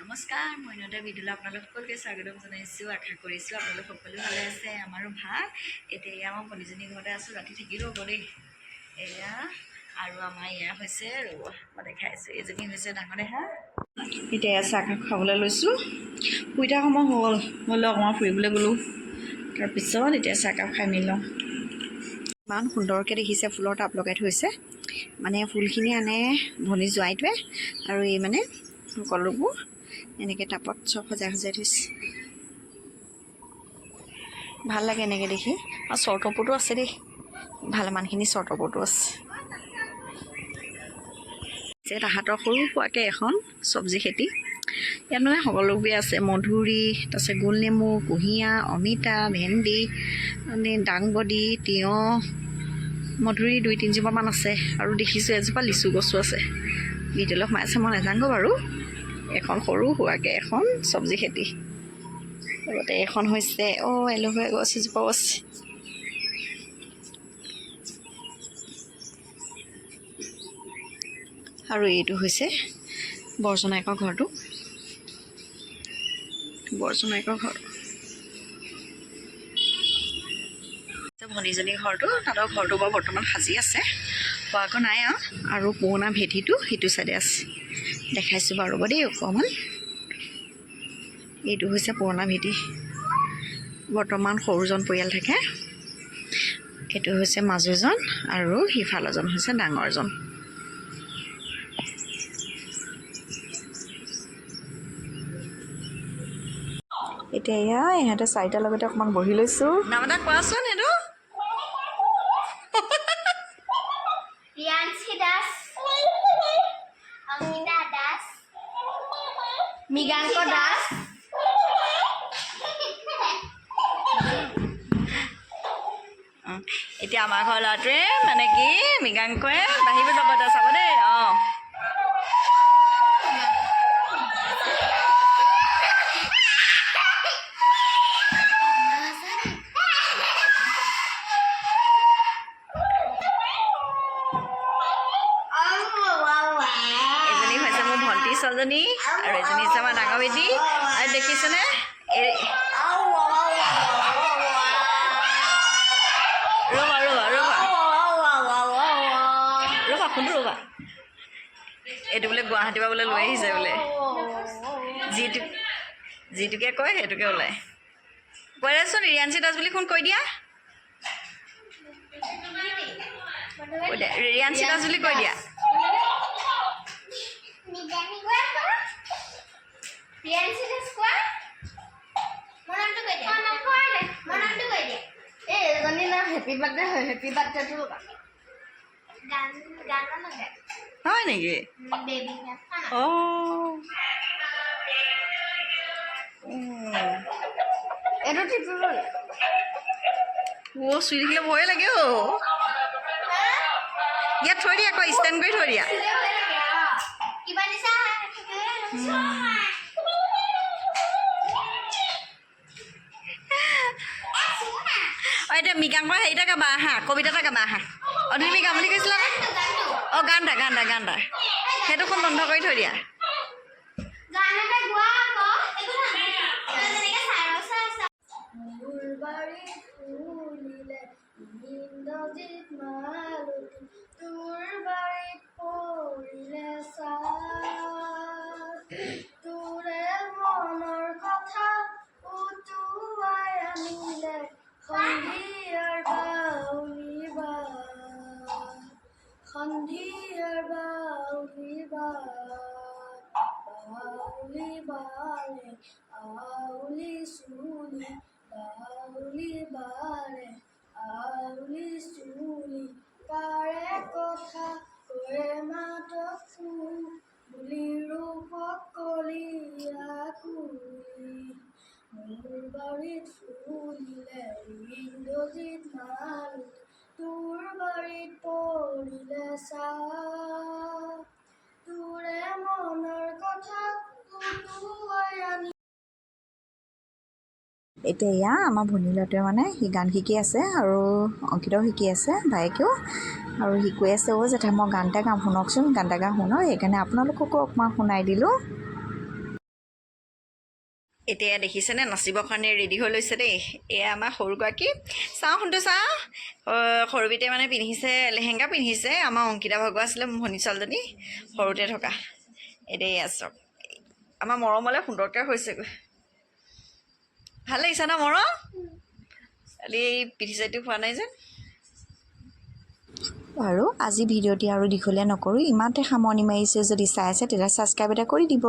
নমস্কাৰ, মই নদা বিদুলা আপোনালোক সকলোকে স্বাগতম জনাইছোঁ। আশা কৰিছোঁ আপোনালোক সকলো ভালে আছে। আমাৰো ভাল। এতিয়া আমাৰ ভনীজনীৰ ঘৰতে আছোঁ, ৰাতি থাকিলেও হ'ব দেই। এয়া আৰু আমাৰ এয়া হৈছে ৰ'ব মই দেখাইছোঁ, এইজনী হৈছে ডাঙৰ দেহা। এতিয়া এয়া চাহ খাবলৈ লৈছোঁ। শুই সময় হ'ল অকণমান ফুৰিবলৈ গ'লোঁ। তাৰপিছত এতিয়া চাহকাপ খাই মেলি লওঁ। ইমান সুন্দৰকৈ দেখিছে ফুলৰ টাব লগাই থৈছে। মানে ফুলখিনি আনে ভনী জোৱাইটোৱে, আৰু এই মানে সকলোবোৰ এনেকৈ টাবত চব সজাই থৈছে। ভাল লাগে এনেকৈ দেখি। আৰু চৰ্টপতো আছে দেই, ভালেমানখিনি চৰ্টপতো আছে। যে তাহাঁতৰ সৰু পোৱাকৈ এখন চব্জি খেতি, ইয়াত মানে সকলোবোৰে আছে। মধুৰি, তাৰপিছত গোলনেমু, কুঁহিয়াৰ, অমিতা, ভেন্দি, মানে দাংবডি, তিয়ঁহ, মধুৰি 2-3জোপামান আছে। আৰু দেখিছোঁ এজোপা লিচু গছো আছে। ভিতৰলৈ সোমাই আছে, মই নাজানো বাৰু। এখন সৰু হোৱাকৈ এখন চব্জি খেতি। লগতে এখন হৈছে এল'ভেৰা গছ এজোপাও আছে। আৰু এইটো হৈছে বৰজনাইকৰ ঘৰটো। ভনীজনীৰ ঘৰটো, তাহাঁতৰ ঘৰটো বাৰু বৰ্তমান সাজি আছে, হোৱাকৈ নাই আৰু পুৰণা ভেটিটো সিটো চাইডে আছে। দেখাইছোঁ বাৰু ৰ'ব দেই অকণমান। এইটো হৈছে পুৰণা ভেটি, বৰ্তমান সৰুজন পৰিয়াল থাকে। এইটো হৈছে মাজুজন, আৰু সিফালৰজন হৈছে ডাঙৰজন। এতিয়া ইহঁতে চাৰিটাৰ লগতে অকণমান বহি লৈছোঁ। নাম এটা কোৱাচোন সেইটো। ৰিয়াঞ্চি দাস, অংকিতা দাস, মৃগাংক দাস, এতিয়া আমাৰ ঘৰ ল'ৰাটোৱে মানে কি মৃগাংকয়ে বাঢ়িব যাব চাব দেই। এজনী হৈছে মোৰ ভণ্টি ছোৱালীজনী, আৰু এজনী হৈছে আমাৰ ডাঙৰ বেটি। আৰু দেখিছেনে ৰ'বা এইটো বোলে গুৱাহাটীৰ পৰা বোলে লৈ আহিছে বোলে। যিটোকে কয় সেইটোকে ওলায়। কৈ দেচোন ৰিয়াঞ্চি দাস বুলি ফোন কৈ দিয়া। ৰিয়াঞ্চি দাস বুলি কৈ দিয়া। হেপী বাৰ্থডে হয়, হেপী বাৰ্থডেটো হয় নেকি? এইটো চুই থাকিলে ভয়ে লাগে। ইয়াত থৈ দিয়া, আকৌ ষ্টেণ্ড কৰি থৈ দিয়া। এতিয়া মৃগাংকৰ হেৰি এটা গাবা আহা, কবিতা এটা গাবা আহা। তুমি গাম বুলি কৈছিলা নে? গান দা সেইটোখন বন্ধ কৰি থৈ দিয়া। সন্ধিয়াৰ বাউলি বাৰে আউলি চুলি, বাউলি বাৰে আউলি চুলি, পাৰে কথা কৰে মাতক বুলি ৰূপক কলিয়া কুলি। মোৰ বাৰীত ফুলিলে ইন্দ্ৰজিৎ মালতী, তোৰ বাৰীত পৰিলে চাহ, তোৰে মনৰ কথা উটুৱাই আনি। এতিয়া আমাৰ ভনী ল'ৰাটোৱে মানে সি গান শিকি আছে, আৰু অংকিতাও শিকি আছে, ভায়েকেও। আৰু সি কৈ আছে অ' জেঠাই মই গান এটা গাম শুনকচোন গান এটা গাম শুনক সেইকাৰণে আপোনালোককো অকণমান শুনাই দিলোঁ এতিয়া দেখিছেনে নাচিবৰ কাৰণে ৰেডি হৈ লৈছে দেই এয়া আমাৰ সৰুগৰাকী চাওঁ শুনটো চাওঁ সৰুবিতে মানে পিন্ধিছে লেহেংগা পিন্ধিছে আমাৰ অংকিতা ভাগৰ আছিলে মোৰ ভনী ছোৱালীজনী সৰুতে থকা এতিয়া এয়া চাওক আমাৰ মৰমলৈ সুন্দৰকৈ হৈছেগৈ ভাল লাগিছে ন মৰম খালি পিঠি চাইটো হোৱা নাই যেন আৰু আজি ভিডিঅ'টি আৰু দীঘলীয়া নকৰোঁ ইমানতে সামৰণি মাৰিছে যদি চাই আছে তেতিয়া ছাবস্ক্ৰাইব এটা কৰি দিব